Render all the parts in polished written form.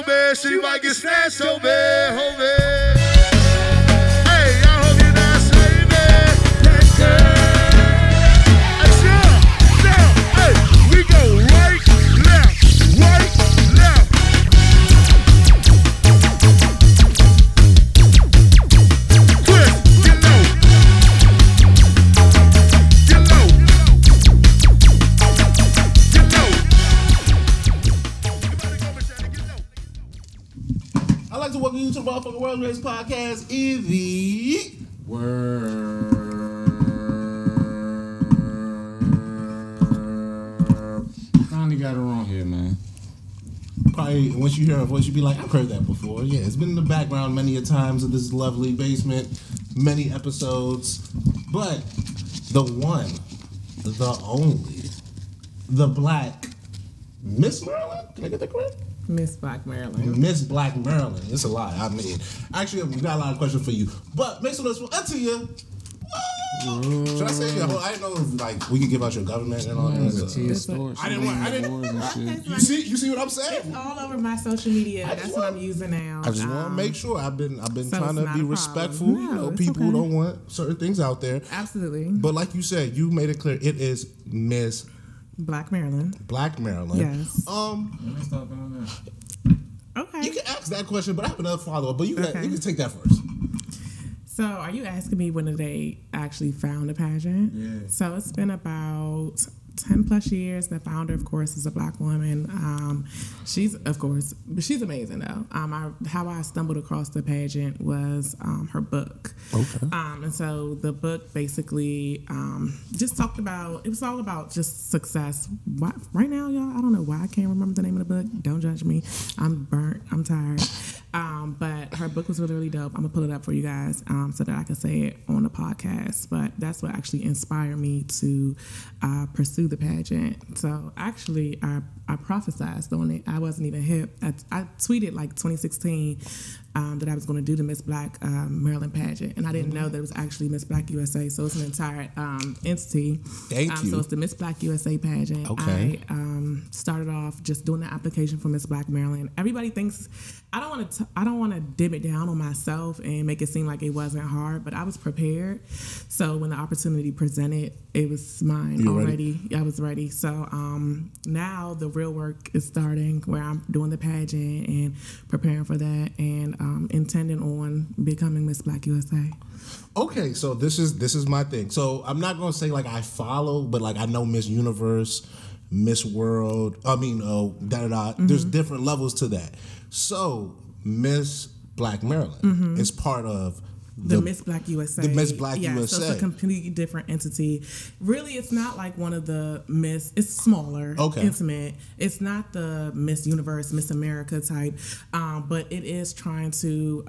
so bad, she might get snatched so bad, oh man. Hey, I hope you're not saying that. That girl. Hey, we go right, left, right, left. Twist, get low. Get low. Get low. I'd like to welcome you to the Motherfucking World Race Podcast, Evie. Word. Finally got it wrong here, man. Probably once you hear her voice, you'd be like, I've heard that before. Yeah, it's been in the background many a times of this lovely basement, many episodes. But the one, the only, the black Miss Maryland? Did I get that correct? Miss Black Maryland. Miss Black Maryland. It's a lie. I mean, actually, we got a lot of questions for you. But make some noise for Atiya. Should I say your whole? I didn't know if, like, we could give out your government and all that. Atiya Stewart. I didn't. You see what I'm saying? It's all over my social media. That's what I'm using now. I just want to make sure. I've been so trying to be respectful. No, you know, it's people okay. don't want certain things out there. Absolutely. But like you said, you made it clear. It is Miss Black Maryland. Black Maryland. Yes. Let me stop doing that. Okay. You can ask that question, but I have another follow-up. But you Okay. can take that first. So, are you asking me when they actually found the pageant? Yeah. So, it's been about 10 plus years. The founder, of course, is a black woman. She's amazing though. How I stumbled across the pageant was her book. Okay. And so the book basically just talked about, it was all about just success. Right now, y'all, I don't know why I can't remember the name of the book. Don't judge me. I'm burnt. I'm tired. But her book was really, really dope. I'm going to pull it up for you guys so that I can say it on the podcast. But that's what actually inspired me to pursue the pageant. So actually, I prophesized on it. I wasn't even hip. I tweeted like 2016 that I was going to do the Miss Black Maryland pageant, and I didn't know that it was actually Miss Black USA. So it's an entire entity. Thank you. So it's the Miss Black USA pageant. Okay. I started off just doing the application for Miss Black Maryland. Everybody thinks I don't want to dim it down on myself and make it seem like it wasn't hard, but I was prepared. So when the opportunity presented, it was mine already. I was ready. So now the real work is starting, where I'm doing the pageant and preparing for that, and intending on becoming Miss Black USA. Okay, so this is my thing. So I'm not gonna say like I follow, but like I know Miss Universe, Miss World. I mean, There's different levels to that. So Miss Black Maryland is part of the Miss Black USA. The Miss Black USA. USA. So it's a completely different entity. Really, it's not like one of the Miss. It's smaller, intimate. It's not the Miss Universe, Miss America type, but it is trying to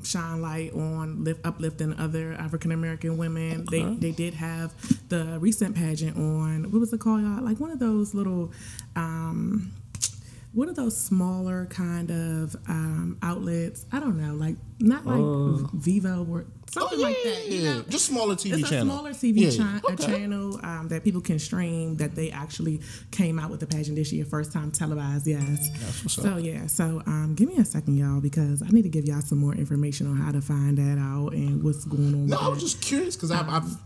shine light on uplifting other African American women. They did have the recent pageant on, what was it called, y'all? Like one of those little. What are those smaller kind of outlets? I don't know, like not like Vivo or something like that. You know? Just smaller TV channel. It's a smaller TV channel that people can stream. That they actually came out with the pageant this year, first time televised. Yes. That's what's So up. yeah. So give me a second, y'all, because I need to give y'all some more information on how to find that out and what's going on. No, with I was that. just curious because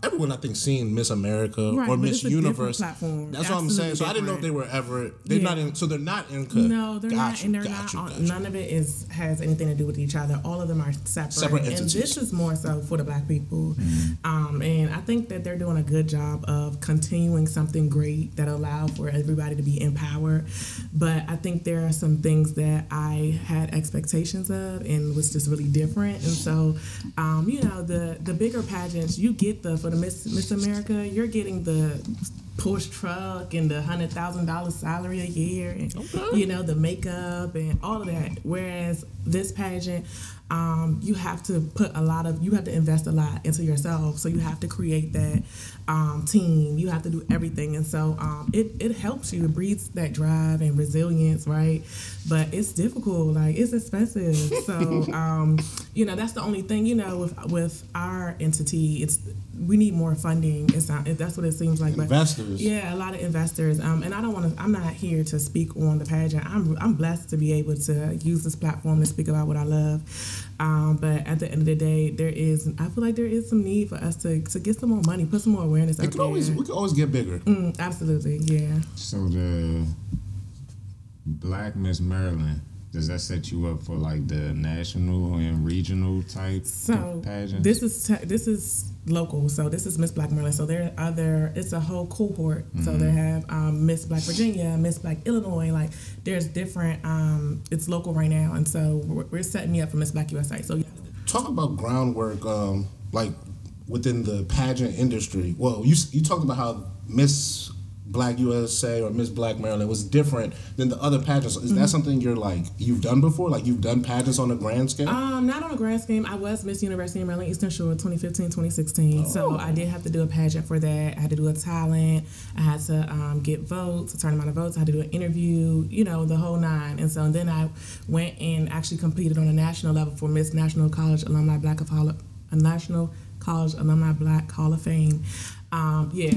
everyone I think seen Miss America or but Miss it's a different Universe. platform. That's what I'm saying. So I didn't know if they were ever. They're not in. So they're not in. No, they're not, and they're not. None of it has anything to do with each other. All of them are separate entities. And this is more so for the black people. And I think that they're doing a good job of continuing something great that allow for everybody to be empowered. But I think there are some things that I had expectations of and was just really different. And so, the bigger pageants, you get for the Miss America, you're getting the Porsche truck and the $100,000 salary a year, and the makeup and all of that. Whereas this pageant, you have to invest a lot into yourself. So you have to create that team. You have to do everything, and so it helps you. It breeds that drive and resilience, right? But it's difficult. Like, it's expensive. So that's the only thing, with our entity, we need more funding. That's what it seems like. Investors. But yeah, a lot of investors. And I'm not here to speak on the pageant. I'm blessed to be able to use this platform to speak about what I love. But at the end of the day, I feel like there is some need for us to get some more money, put some more awareness out there. We can always get bigger. Absolutely, yeah. So the Black Miss Maryland, does that set you up for like the national and regional type pageants? This is local, so this is Miss Black Maryland. So it's a whole cohort. So they have Miss Black Virginia, Miss Black Illinois. Like there's different. It's local right now, and so we're setting me up for Miss Black USA. So yeah. Talk about groundwork, like within the pageant industry. Well, you talked about how Miss Black USA or Miss Black Maryland was different than the other pageants. Is that something you've done before? Like you've done pageants on a grand scale? Not on a grand scale. I was Miss University of Maryland Eastern Shore 2015, 2016. So I did have to do a pageant for that. I had to do a talent. I had to get votes, a certain amount of votes. I had to do an interview, the whole nine. And so then I went and actually competed on a national level for Miss National College Alumni Black Hall of Fame.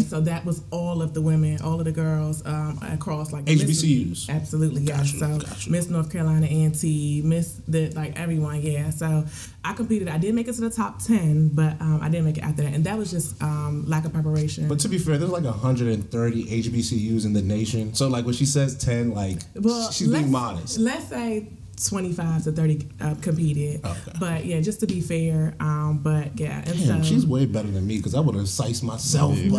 So that was all of the women, all of the girls across like HBCUs. Absolutely, yeah. Gotcha. Miss North Carolina A&T, Miss everyone, yeah. So I competed. I did make it to the top 10, but I didn't make it after that, and that was just lack of preparation. But to be fair, there's like 130 HBCUs in the nation. So like when she says 10, she's being modest. Let's say 25 to 30 competed. Okay. But yeah, just to be fair, but yeah. And damn, she's way better than me because I would have sized myself. No.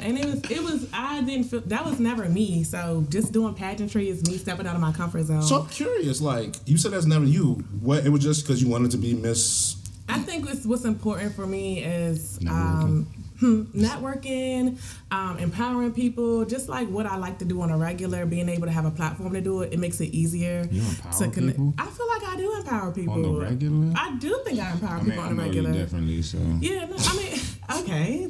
And it was I didn't feel that was never me. So just doing pageantry is me stepping out of my comfort zone. So I'm curious, like you said that's never you. What, it was just because you wanted to be Miss? I think what's important for me is networking, empowering people, just like what I like to do on a regular, being able to have a platform to do it, it makes it easier you empower to connect. People? I feel like I do empower people. On the regular? I do think I empower people on the regular. You differently, so. Yeah, no, I mean, okay,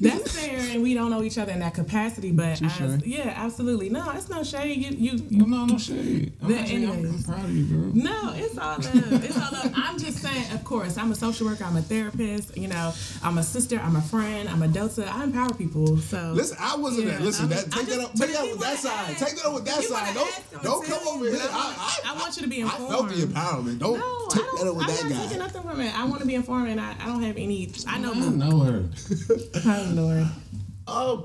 that's fair, and we don't know each other in that capacity, but yeah, absolutely. No, it's no shade. No shade. I'm proud of you, girl. No, it's all love. It's all love. I'm just saying, of course, I'm a social worker, I'm a therapist, I'm a sister, I'm a friend, I'm a Delta. I empower people. So listen, I wasn't there. Listen, take that up with that side. Take that up with that side. Don't come over here. I want you to be informed. I felt the empowerment. Don't take that up with that guy. I'm not taking nothing from it. I want to be informed, and I don't have any. I know her. Oh Lord. I'm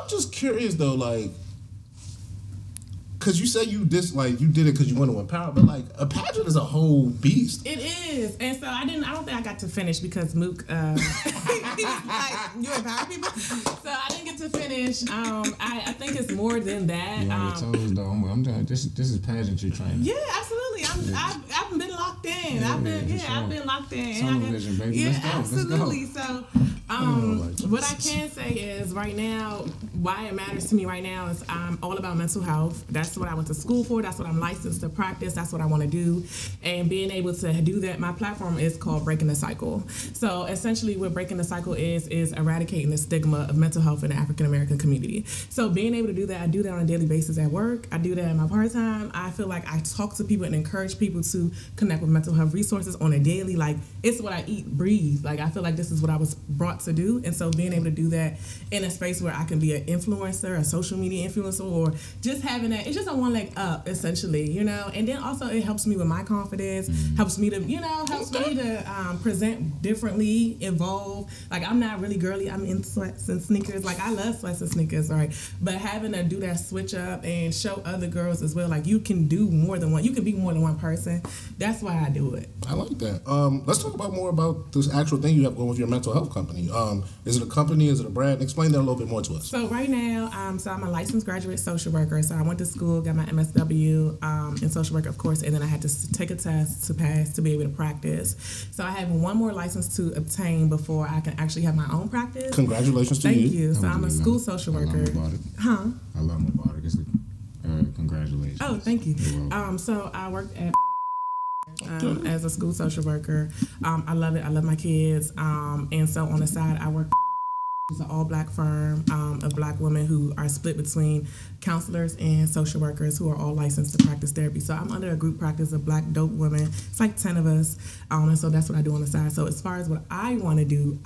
just curious though, like. Because you say you did it because you want to empower, but like a pageant is a whole beast. It is, and so I don't think I got to finish because Mook, he was like, you empower people, so I didn't get to finish. I think it's more than that. You on your toes though. I'm doing this is pageantry training. Yeah, absolutely. I've been locked in. I've been locked in. Tunnel vision, baby. Yeah, Let's go. absolutely. So. What I can say is right now, why it matters to me right now is I'm all about mental health. That's what I went to school for. That's what I'm licensed to practice. That's what I want to do. And being able to do that, my platform is called Breaking the Cycle. So essentially what Breaking the Cycle is eradicating the stigma of mental health in the African American community. So being able to do that, I do that on a daily basis at work. I do that in my part-time. I feel like I talk to people and encourage people to connect with mental health resources on a daily. Like, it's what I eat, breathe. Like, I feel like this is what I was brought to do. And so being able to do that in a space where I can be an influencer, a social media influencer, or just having that, it's just a one leg up, essentially, And then also it helps me with my confidence, helps me to, present differently, evolve. Like, I'm not really girly. I'm in sweats and sneakers. Like, I love sweats and sneakers, right? But having to do that switch up and show other girls as well, like, you can do more than one. You can be more than one person. That's why I do it. I like that. Let's talk more about this actual thing you have going with your mental health company. Is it a company? Is it a brand? Explain that a little bit more to us. So right now, I'm a licensed graduate social worker. So I went to school, got my MSW in social work, of course, and then I had to take a test to pass to be able to practice. So I have one more license to obtain before I can actually have my own practice. Congratulations to you. Thank you. So I'm a school social worker. I love Mubarak. It's congratulations. Oh, thank you. So I worked at as a school social worker. I love it. I love my kids. And so on the side, I work It's an all-black firm of black women who are split between counselors and social workers who are all licensed to practice therapy. So I'm under a group practice of black dope women. It's like 10 of us, and so that's what I do on the side. So as far as what I want to do,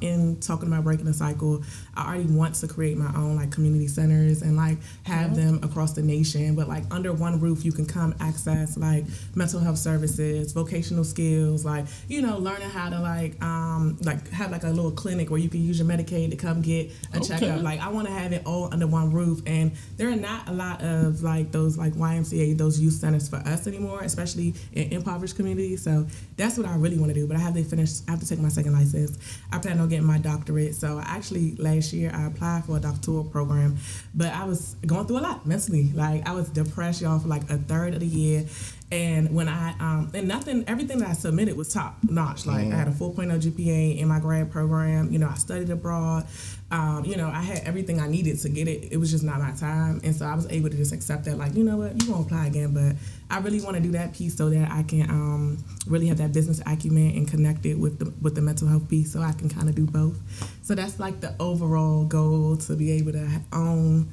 in talking about breaking the cycle, I already want to create my own like community centers and like have them across the nation. But like under one roof, you can come access like mental health services, vocational skills, like learning how to like have like a little clinic where you can use your Medicaid to come get a checkup. Like I want to have it all under one roof, and there are not a lot of like those like YMCA, those youth centers for us anymore, especially in impoverished communities. So that's what I really want to do. But I have to take my second license. I plan on getting my doctorate. So actually last year I applied for a doctoral program, but I was going through a lot mentally. Like I was depressed, y'all, for like a third of the year. And when everything that I submitted was top notch. Like I had a 4.0 GPA in my grad program. I studied abroad. I had everything I needed to get it. It was just not my time. And so I was able to just accept that, like, you know what, you won't apply again. But I really want to do that piece so that I can really have that business acumen and connect it with the mental health piece, so I can kind of do both. So that's like the overall goal, to be able to own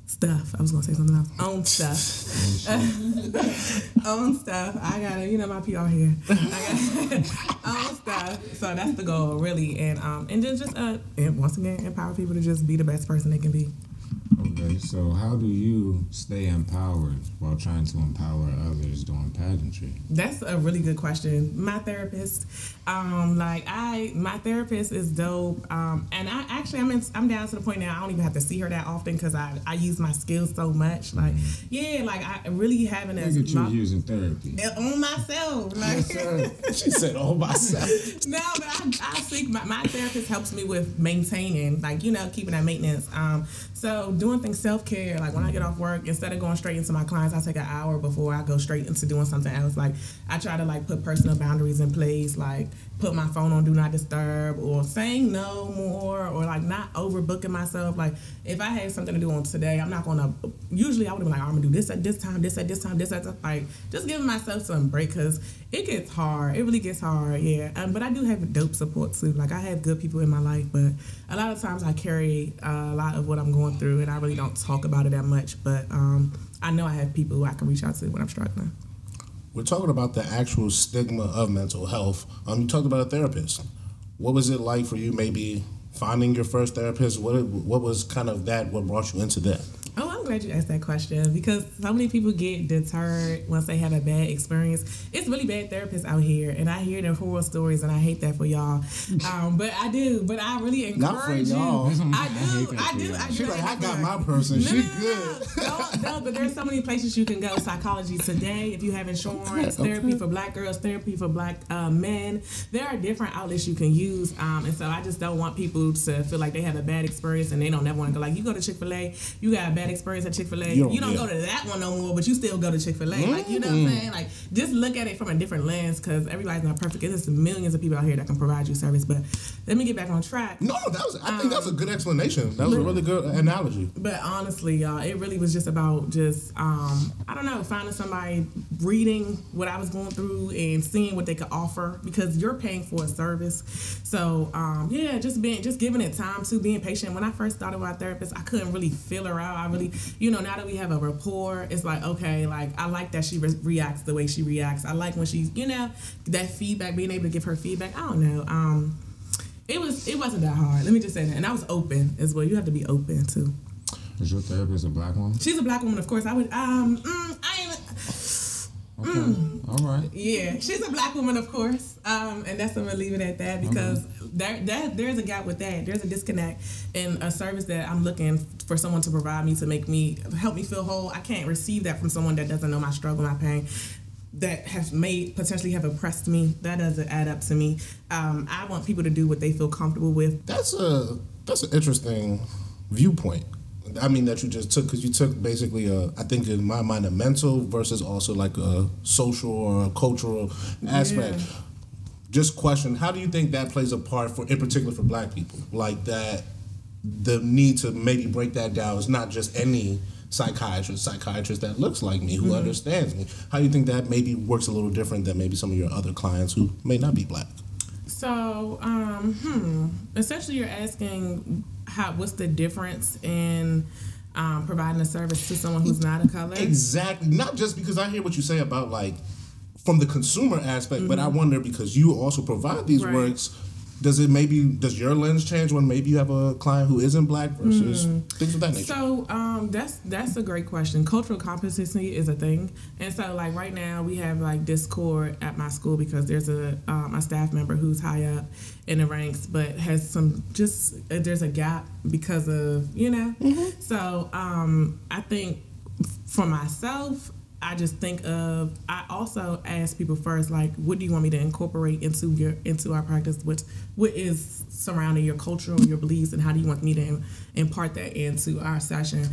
stuff. I was gonna say something else. Own stuff. Own stuff. I gotta, my PR here. I gotta own stuff. So that's the goal, really, and then just and once again, empower people to just be the best person they can be. Okay, so how do you stay empowered while trying to empower others doing pageantry? That's a really good question. My therapist, my therapist is dope, and I'm down to the point now I don't even have to see her that often because I use my skills so much. Like, I really having a. Look at you using therapy on myself. Like, yes, sir. She said on myself. No, but I think my therapist helps me with maintaining, like, keeping that maintenance. So doing things self-care, like when I get off work, instead of going straight into my clients, I take an hour before I go straight into doing something else. Like I try to like put personal boundaries in place, like put my phone on do not disturb, or saying no more, or like not overbooking myself. Like if I had something to do on today, I'm not gonna. Usually I would have been like, I'm gonna do this at this time, this at this time, this at this. Like just giving myself some break, because it gets hard. It really gets hard, yeah. But I do have a dope support too. Like I have good people in my life, but a lot of times I carry a lot of what I'm going through, and I really don't talk about it that much. But I know I have people who I can reach out to when I'm struggling. We're talking about the actual stigma of mental health. You talked about a therapist. What was it like for you, maybe finding your first therapist? What was kind of what brought you into that? Oh, I'm glad you asked that question, because so many people get deterred once they have a bad experience. It's really bad therapists out here, and I hear their horror stories, and I hate that for y'all. But I do. But I really encourage Not for y'all. you. I do. She's like, I got my person. She's good. No, but there's so many places you can go. Psychology Today, if you have insurance, therapy for black girls, therapy for black men. There are different outlets you can use, and so I just don't want people to feel like they have a bad experience and they don't ever want to go. Like, you go to Chick-fil-A, you got a bad experience at Chick-fil-A. You don't go to that one no more, but you still go to Chick-fil-A. Like, you know what I'm saying? Like, just look at it from a different lens, because everybody's not perfect. There's millions of people out here that can provide you service. But let me get back on track. No, I think that's a good explanation. That was a really good analogy. But honestly, y'all, it really was just about I don't know, finding somebody, reading what I was going through and seeing what they could offer, because you're paying for a service. So just giving it time to being patient. When I first started with my therapist, I couldn't really feel her out. I really, now that we have a rapport, it's like, okay, like I like that she reacts the way she reacts. I like when she's, that feedback, being able to give her feedback. I don't know. It wasn't that hard. Let me just say that. And I was open as well. You have to be open too. Is your therapist a black woman? She's a black woman, of course. I would. All right. Yeah, she's a black woman, of course, and that's I'm gonna leave it at that, because there's a gap with that. There's a disconnect in a service that I'm looking for someone to provide me, to help me feel whole. I can't receive that from someone that doesn't know my struggle, my pain, that has potentially have oppressed me. That doesn't add up to me. I want people to do what they feel comfortable with. That's an interesting viewpoint. I mean, that you just took, because you took basically I think in my mind, a mental versus also like a social or a cultural aspect. Yeah. Just question, how do you think that plays a part in particular for black people? Like that, the need to maybe break that down is not just any psychiatrist that looks like me, who understands me. How do you think that maybe works a little different than maybe some of your other clients who may not be black? So, essentially, you're asking what's the difference in providing a service to someone who's not of color? Exactly. Not just because I hear what you say about like from the consumer aspect, but I wonder because you also provide these works. Does your lens change when maybe you have a client who isn't black versus things of that nature? So that's a great question. Cultural competency is a thing, and so like right now we have like discord at my school because there's a staff member who's high up in the ranks, but has there's a gap because of So I think for myself, I just think of. I also ask people first, like, what do you want me to incorporate into our practice? What is surrounding your culture or your beliefs, and how do you want me to impart that into our session?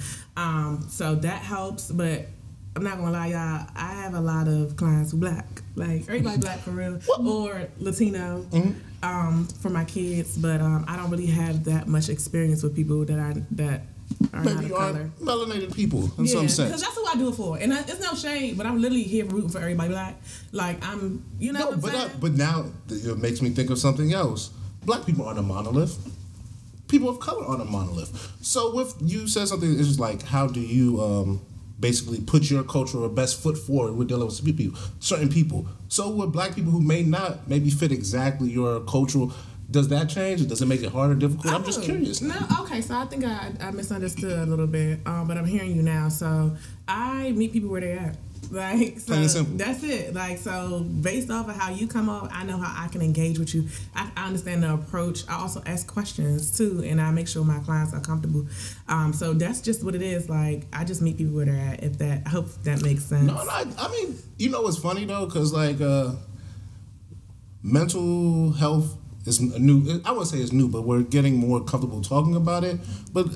So that helps, but I'm not gonna lie, y'all. I have a lot of clients who black, like everybody black for real, or Latino. For my kids, but I don't really have that much experience with people that are maybe not of color. Melanated people in some sense. Because that's who I do it for, and it's no shade, but I'm literally here rooting for everybody black. Like I'm, what I'm saying? But now it makes me think of something else. Black people aren't a monolith. People of color aren't a monolith. So if you said something, it's just like, how do you basically put your cultural best foot forward with dealing with certain people? So with black people who may not maybe fit exactly your cultural. Does that change? Or does it make it harder, difficult? I'm just curious. No, okay. So I think I misunderstood a little bit, but I'm hearing you now. So I meet people where they're at. Like, so plain and simple. That's it. Like, so based off of how you come up, I know how I can engage with you. I understand the approach. I also ask questions too, and I make sure my clients are comfortable. So that's just what it is. Like, I just meet people where they're at. I hope that makes sense. No, I mean, what's funny though, because like mental health is new. I wouldn't say it's new, but we're getting more comfortable talking about it. But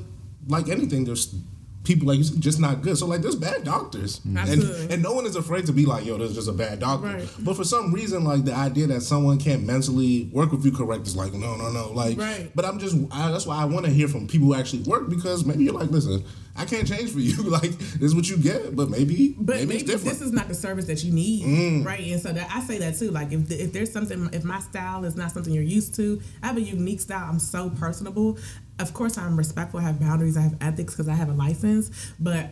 like anything, there's people, like you said, just not good. So like there's bad doctors. And no one is afraid to be like, yo, there's just a bad doctor. Right. But for some reason, like the idea that someone can't mentally work with you correct is like, no. Like, right. But that's why I want to hear from people who actually work, because maybe you're like, listen, I can't change for you. Like, this is what you get, but maybe it's different. This is not the service that you need, right? And so I say that too. Like, if there's something, if my style is not something you're used to, I have a unique style. I'm so personable. Of course, I'm respectful. I have boundaries. I have ethics because I have a license. But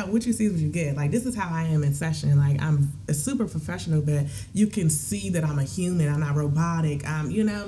what you see is what you get. Like, this is how I am in session. Like, I'm a super professional, but you can see that I'm a human. I'm not robotic. I'm, you're not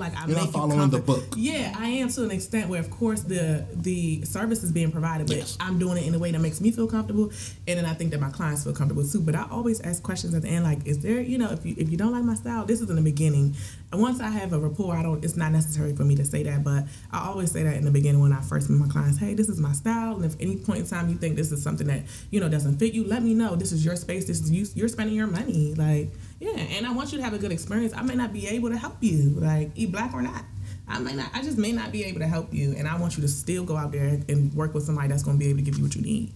following the book. Yeah, I am to an extent where, of course, the service is being provided, but yes. I'm doing it in a way that makes me feel comfortable, and then I think that my clients feel comfortable too. But I always ask questions at the end, like, is there, if you don't like my style, this is in the beginning. And once I have a rapport, it's not necessary for me to say that, but I always say that in the beginning when I first meet my clients. Hey, this is my style, and if any point in time you think this is something that doesn't fit you, let me know. This is your space. This is you're spending your money, like, yeah. And I want you to have a good experience. I may not be able to help you, like, eat black or not. I just may not be able to help you, and I want you to still go out there and work with somebody that's going to be able to give you what you need.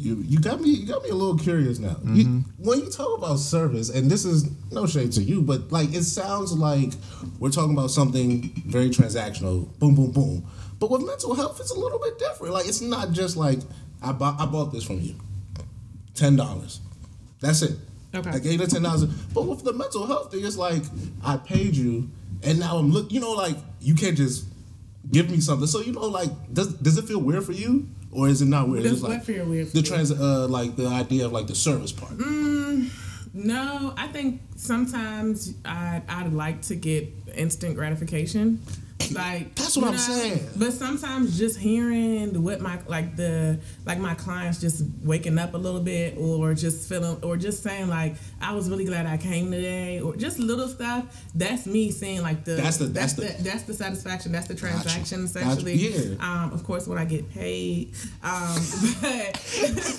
You got me a little curious now. Mm-hmm. When you talk about service, and this is no shade to you, but like it sounds like we're talking about something very transactional, boom, boom, boom. But with mental health, it's a little bit different. Like, it's not just like I bought this from you, $10. That's it. Okay. I gave it $10. But with the mental health thing, it's like I paid you, and now I'm like you can't just give me something. So like does it feel weird for you? Or is it not weird? Does what feel weird? Like the idea of like the service part. No, I think sometimes I'd like to get instant gratification. Like, that's what I'm saying. But sometimes just hearing what my clients just waking up a little bit, or just feeling, or just saying like, I was really glad I came today, or just little stuff. That's me seeing like that's the satisfaction. That's the transaction essentially. Yeah. Of course, when I get paid. But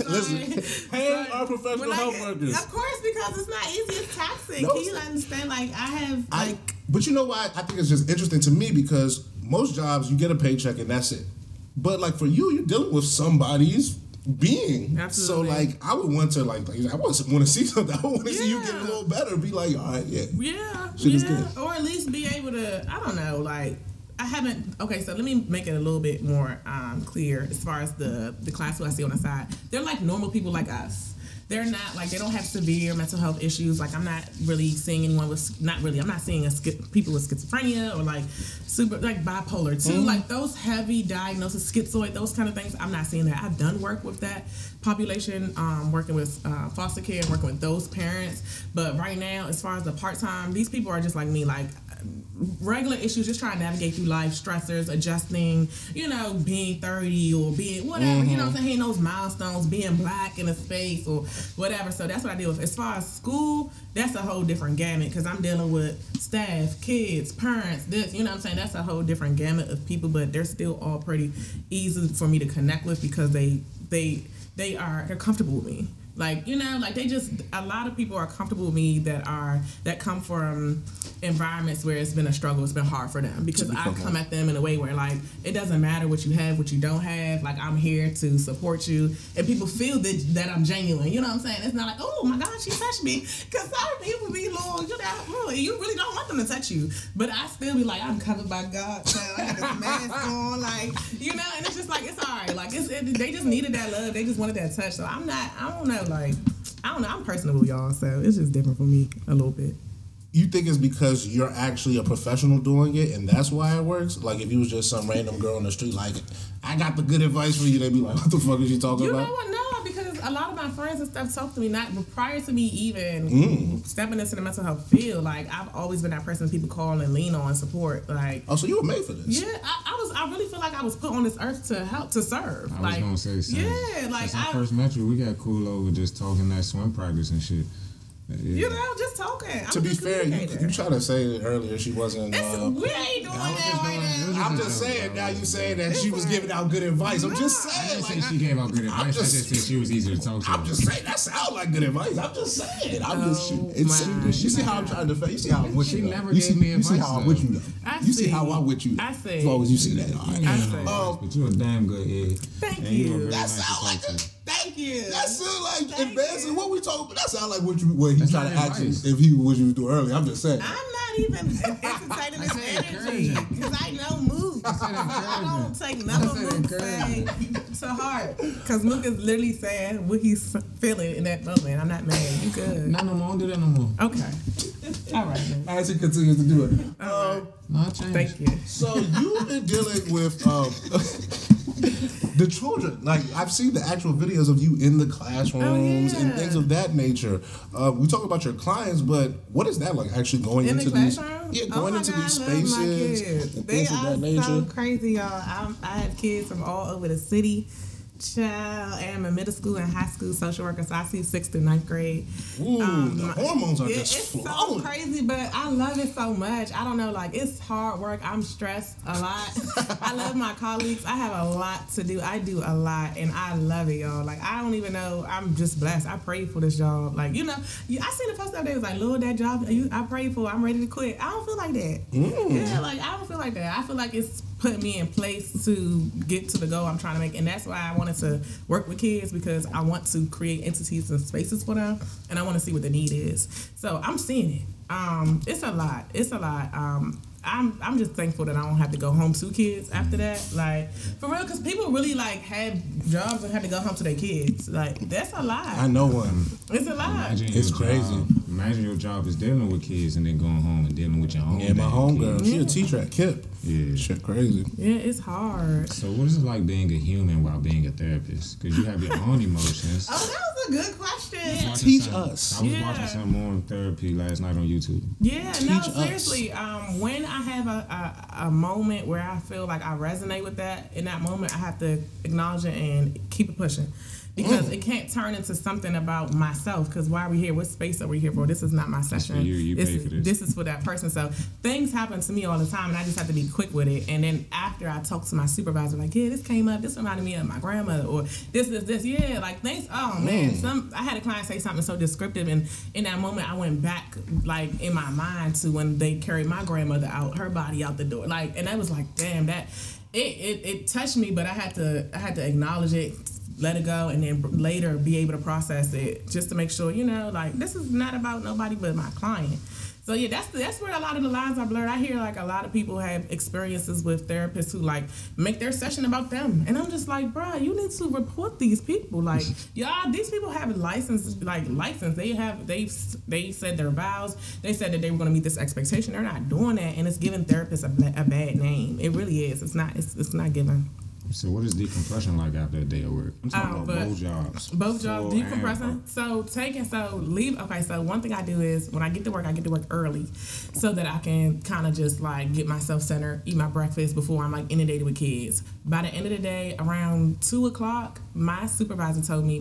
listen, pay our professional health workers. Of course, because it's not easy. It's taxing. Can you understand? Like, But you know why? I think it's just interesting to me because most jobs you get a paycheck and that's it. But like for you, you're dealing with somebody's being. Absolutely. So like I would want to I want to see something. I want to see you get a little better. Be like, all right, yeah. Yeah. Shit is good. Or at least be able to, I don't know, like I haven't. Okay, so let me make it a little bit more clear as far as the clients who I see on the side. They're like normal people like us. they're not like, they don't have severe mental health issues. Like I'm not really seeing anyone with, I'm not seeing people with schizophrenia or like super like bipolar too. Like those heavy diagnoses, schizoid, those kind of things. I'm not seeing that. I've done work with that population, working with foster care and working with those parents. But right now, as far as the part-time, these people are just like me, like regular issues, just trying to navigate through life, stressors, adjusting, you know, being 30 or being whatever, you know what I'm saying, hitting those milestones, being black in a space or whatever. So that's what I deal with. As far as school, that's a whole different gamut because I'm dealing with staff, kids, parents, this, you know what I'm saying? That's a whole different gamut of people, but they're still all pretty easy for me to connect with because they're comfortable with me. Like, you know, like a lot of people are comfortable with me that come from environments where it's been a struggle, it's been hard for them because I come at them in a way where like, it doesn't matter what you have, what you don't have, like I'm here to support you and people feel that I'm genuine, you know what I'm saying? It's not like, oh my God, she touched me, because some people be little, you really don't want them to touch you, but I still be like, I'm covered by God, so I got this mask on, like, you know, and it's just like, it's alright, like they just needed that love, they just wanted that touch, so I don't know, like, I don't know, I'm personable, y'all, so it's just different for me a little bit. You think it's because you're actually a professional doing it and that's why it works? Like if you was just some random girl on the street like, I got the good advice for you, they'd be like, what the fuck is you talking about? You know what? No, because a lot of my friends and stuff talk to me, not prior to me even stepping into the mental health field, like I've always been that person people call and lean on and support. Like, oh, so you were made for this? Yeah, I really feel like I was put on this earth to help, to serve. I was gonna say something. Yeah, like I first met you, we got cool over just talking that swim practice and shit. Yeah. You know, just talking. To be fair, you tried to say earlier she wasn't. We ain't doing that right now. I'm just saying, now you saying that she was giving out good advice. I'm just saying. I didn't say she gave out good advice. I just said she was easy to talk to. I'm just saying, that sounds like good advice. I'm just saying. You see how I'm trying to defend? You see how I'm with you? She never gave me advice. You see how I'm with you, though? You see how I'm with you? I see. As long as you see that. All right. But you're a damn good egg. Thank you. That sounds like Thank you. That sounds like advancing what we talking about. That sound like what he tried to ask you if he was you do earlier. I'm just saying. I'm not even entertaining this energy because I know Mook. I don't take none of Mook saying so hard because Mook is literally saying what he's feeling in that moment. I'm not mad. You good? No more. Don't do that no more. Okay. All right. Man. As he continues to do it. No, I changed. Thank you. So you've been dealing with the children. Like I've seen the actual videos of you in the classrooms and things of that nature. We talk about your clients, but what is that like? Actually going in into the classroom? going into these spaces and things of that nature. They are so crazy, y'all. I have kids from all over the city. Child, I am in middle school and high school social worker, so I see 6th to 9th grade. Ooh, the hormones are just it's flowing. So crazy, but I love it so much. I don't know, like it's hard work. I'm stressed a lot. I love my colleagues. I have a lot to do. I do a lot, and I love it, y'all. Like I don't even know. I'm just blessed. I prayed for this job. Like I seen the post up there. It was like, Lord, that job I prayed for. I'm ready to quit. I don't feel like that. Yeah, like I don't feel like that. I feel like it's put me in place to get to the goal I'm trying to make, and that's why I wanted to work with kids because I want to create entities and spaces for them, and I want to see what the need is. So I'm seeing it. It's a lot. It's a lot. I'm just thankful that I don't have to go home to kids after that. Like for real, because people really like have jobs and have to go home to their kids. Like that's a lot. I know one. It's a lot. It's crazy. Imagine your job is dealing with kids and then going home and dealing with your own. Yeah, my homegirl, she a teacher at KIP. Yeah, shit crazy. Yeah, it's hard. So what is it like being a human while being a therapist? Because you have your own emotions. Oh, that was a good question. Teach us. I was watching some more therapy last night on YouTube. Yeah, seriously. When I have a moment where I feel like I resonate with that, in that moment, I have to acknowledge it and keep it pushing. Because it can't turn into something about myself. Because why are we here? What space are we here for? This is not my session. For you. You pay for this. This is for that person. So things happen to me all the time, and I just have to be quick with it. And then after I talk to my supervisor, like, yeah, this came up. This reminded me of my grandmother, or this. Yeah, like things. Oh man, I had a client say something so descriptive, and in that moment, I went back, like in my mind, to when they carried my grandmother out, her body out the door, like, and I was like, damn, that it touched me, but I had to acknowledge it. let it go, and then later be able to process it, just to make sure, you know, like, this is not about nobody but my client. So yeah, that's where a lot of the lines are blurred. I hear like a lot of people have experiences with therapists who like make their session about them, and I'm just like, bruh, you need to report these people. Like, y'all, these people have a license. They said their vows. They said that they were going to meet this expectation. They're not doing that, and it's giving therapists a bad name. It really is. It's not giving. So what is decompression like after a day of work? I'm talking about both jobs. Both jobs, decompressing. So one thing I do is when I get to work early so that I can kind of just like get myself centered, eat my breakfast before I'm like inundated with kids. By the end of the day, around 2 o'clock, my clinical supervisor told me,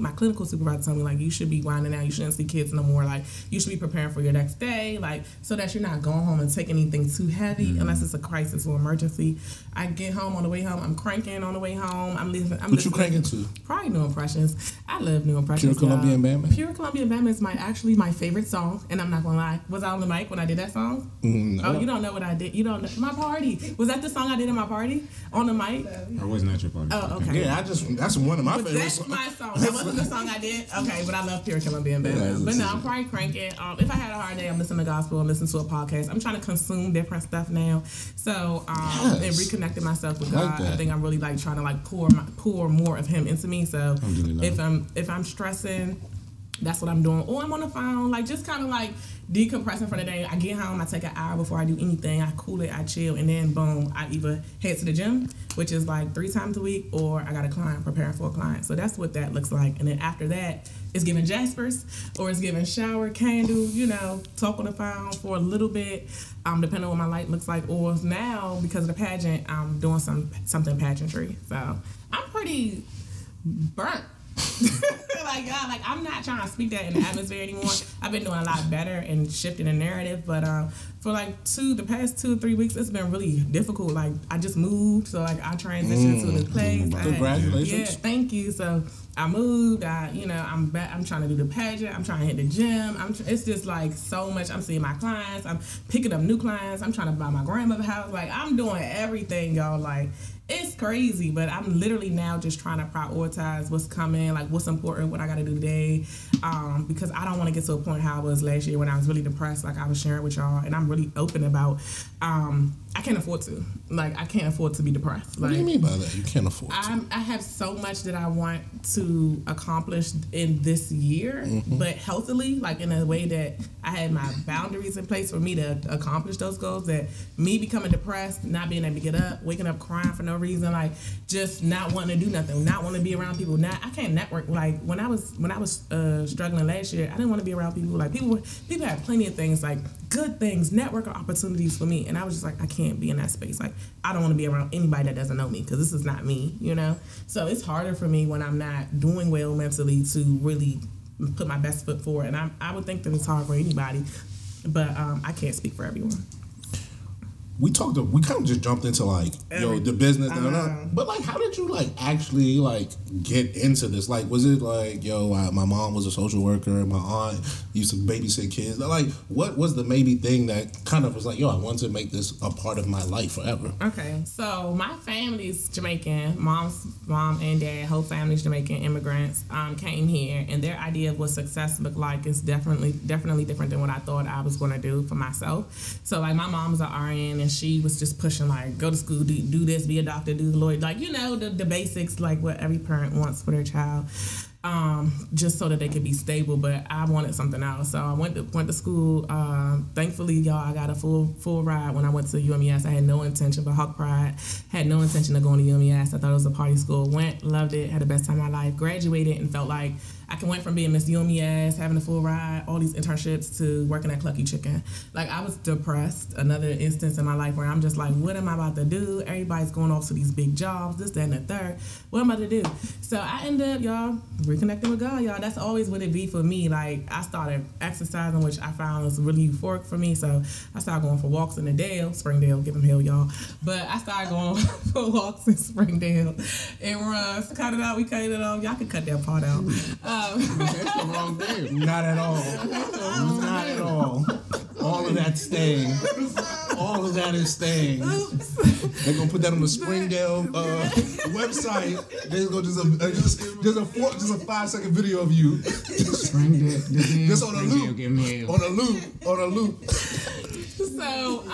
like, you should be winding down. You shouldn't see kids no more. Like, you should be preparing for your next day, like, so that you're not going home and taking anything too heavy unless it's a crisis or emergency. I get home on the way home. I'm cranking on the way home. What you cranking to? Probably New Impressions. I love New Impressions. Pure Colombian Bama? Pure Colombian Bama is actually my favorite song, and I'm not gonna lie. Was I on the mic when I did that song? No. Oh, you don't know what I did. You don't know. My party. Was that the song I did at my party? On the mic? I wasn't at your party. Oh, okay. Yeah, that's one of my favorite That's songs. my song. That wasn't the song I did? Okay, but I love Pure Colombian Bama. But no, I'm probably cranking. If I had a hard day, I'm listening to gospel, I'm listening to a podcast. I'm trying to consume different stuff now. So, and reconnecting myself with God. I think I'm really like trying to like pour more of Him into me. So if I'm stressing, that's what I'm doing. Or I'm on the phone, like just kind of like decompressing for the day. I get home, I take an hour before I do anything. I cool it, I chill, and then boom, I either head to the gym, which is like 3 times a week, or I got a client, preparing for a client. So that's what that looks like. And then after that, it's giving Jaspers, or it's giving shower, candle, you know, talk on the phone for a little bit, depending on what my light looks like. Or now, because of the pageant, I'm doing something pageantry. So I'm pretty burnt. like I'm not trying to speak that in the atmosphere anymore. I've been doing a lot better and shifting the narrative, but for like the past 2 or 3 weeks, it's been really difficult. Like, I just moved, so like I transitioned to a new place. Congratulations! Yeah, thank you. So I moved. I'm back. I'm trying to do the pageant. I'm trying to hit the gym. It's just like so much. I'm seeing my clients. I'm picking up new clients. I'm trying to buy my grandmother's house. Like, I'm doing everything, y'all. Like, it's crazy, but I'm literally now just trying to prioritize what's coming, like what's important, what I got to do today, because I don't want to get to a point how I was last year when I was really depressed, like I was sharing with y'all, and I'm really open about. I can't afford to. Like, I can't afford to be depressed. What do you mean by that? You can't afford to? I have so much that I want to accomplish in this year, but healthily, like in a way that I had my boundaries in place for me to accomplish those goals. That me becoming depressed, not being able to get up, waking up crying for no reason, like just not wanting to do nothing, not wanting to be around people. Now I can't network. Like when I was struggling last year, I didn't want to be around people. Like people had plenty of things, like good things, networking opportunities for me, and I was just like, I can't be in that space. Like, I don't want to be around anybody that doesn't know me, because this is not me, you know? So it's harder for me when I'm not doing well mentally to really put my best foot forward. And I would think that it's hard for anybody, but I can't speak for everyone. We kind of just jumped into like, the business, but like, how did you like actually like get into this? Like, was it like, my mom was a social worker, and my aunt used to babysit kids? Like, what was the maybe thing that kind of was like, I want to make this a part of my life forever? Okay, so my family's Jamaican. Mom and dad, whole family's Jamaican immigrants, came here, and their idea of what success looked like is definitely different than what I thought I was going to do for myself. So like, my mom's an RN, and she was just pushing like, go to school, do this, be a doctor, do the lawyer, like, the basics, like what every parent wants for their child, just so that they could be stable. But I wanted something else, so I went to school. Thankfully, y'all, I got a full ride when I went to UMES. I had no intention, but Hawk Pride had no intention of going to UMES. I thought it was a party school. Went, loved it, had the best time of my life. Graduated and felt like I went from being Miss UMES, having a full ride, all these internships, to working at Clucky Chicken. Like, I was depressed. Another instance in my life where I'm just like, what am I about to do? Everybody's going off to these big jobs, this, that, and the third. What am I to do? So I ended up, y'all, reconnecting with God, y'all. That's always what it be for me. Like, I started exercising, which I found was really euphoric for me. So I started going for walks in the Dale, Springdale, give them hell, y'all. But I started going for walks in Springdale and runs. Cut it out, we cut it off. Y'all can cut that part out. That's the wrong thing. Not at all. Not at all. All of that's staying. All of that is staying. They're gonna put that on the Springdale website. There's gonna just a 5-second video of you. Just on a loop. On a loop. So,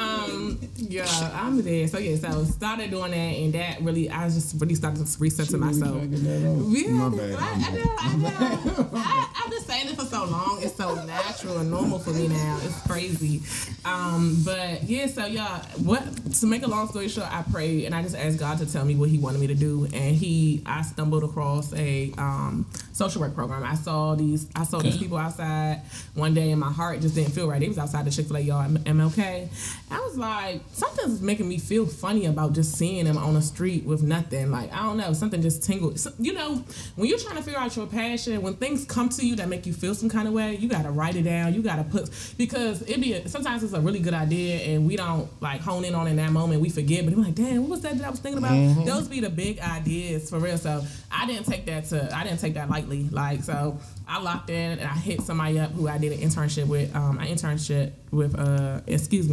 yeah, I'm there. So started doing that, and that really, I just really started resetting myself. My bad. I've been saying it for so long. It's so natural and normal for me now. It's crazy. But yeah, so to make a long story short, I prayed and I just asked God to tell me what He wanted me to do, and I stumbled across a social work program. I saw these people outside one day, and my heart just didn't feel right. They was outside the Chick-fil-A yard, MLK. I was like, something's making me feel funny about just seeing them on the street with nothing. Like, I don't know, something just tingled. So, when you're trying to figure out your passion, when things come to you that make you feel some kind of way, you got to write it down. You got to because sometimes it's a really good idea and we don't like hone in on it in that moment. We forget, but we're like, damn, what was that I was thinking about? Mm-hmm. Those be the big ideas for real. So I didn't take that lightly. Like, so I locked in and I hit somebody up who I did an internship with.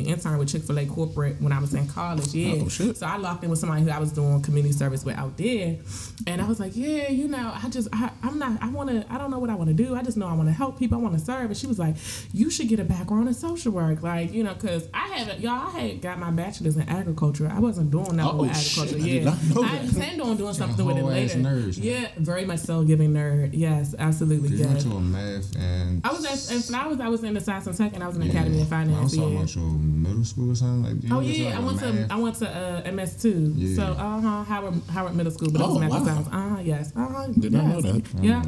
Intern with Chick-fil-A corporate when I was in college. Yeah. Oh, shit. So I locked in with somebody who I was doing community service with out there, and I was like, yeah, I don't know what I want to do. I just know I want to help people. I want to serve. And she was like, you should get a background in social work, like, because I had got my bachelor's in agriculture. I wasn't doing that with agriculture. Shit, I intend on doing something with it later. Nerd, yeah, very much so. Giving nerd. Yes, absolutely. You went to a math and I was in the science and tech, and I was in the Academy of Finance. I was talking about your middle school or something like that. Oh yeah, I went to MS too. Yeah. So Howard Middle School, but it was math and science. Yes. Did not know that. Yeah.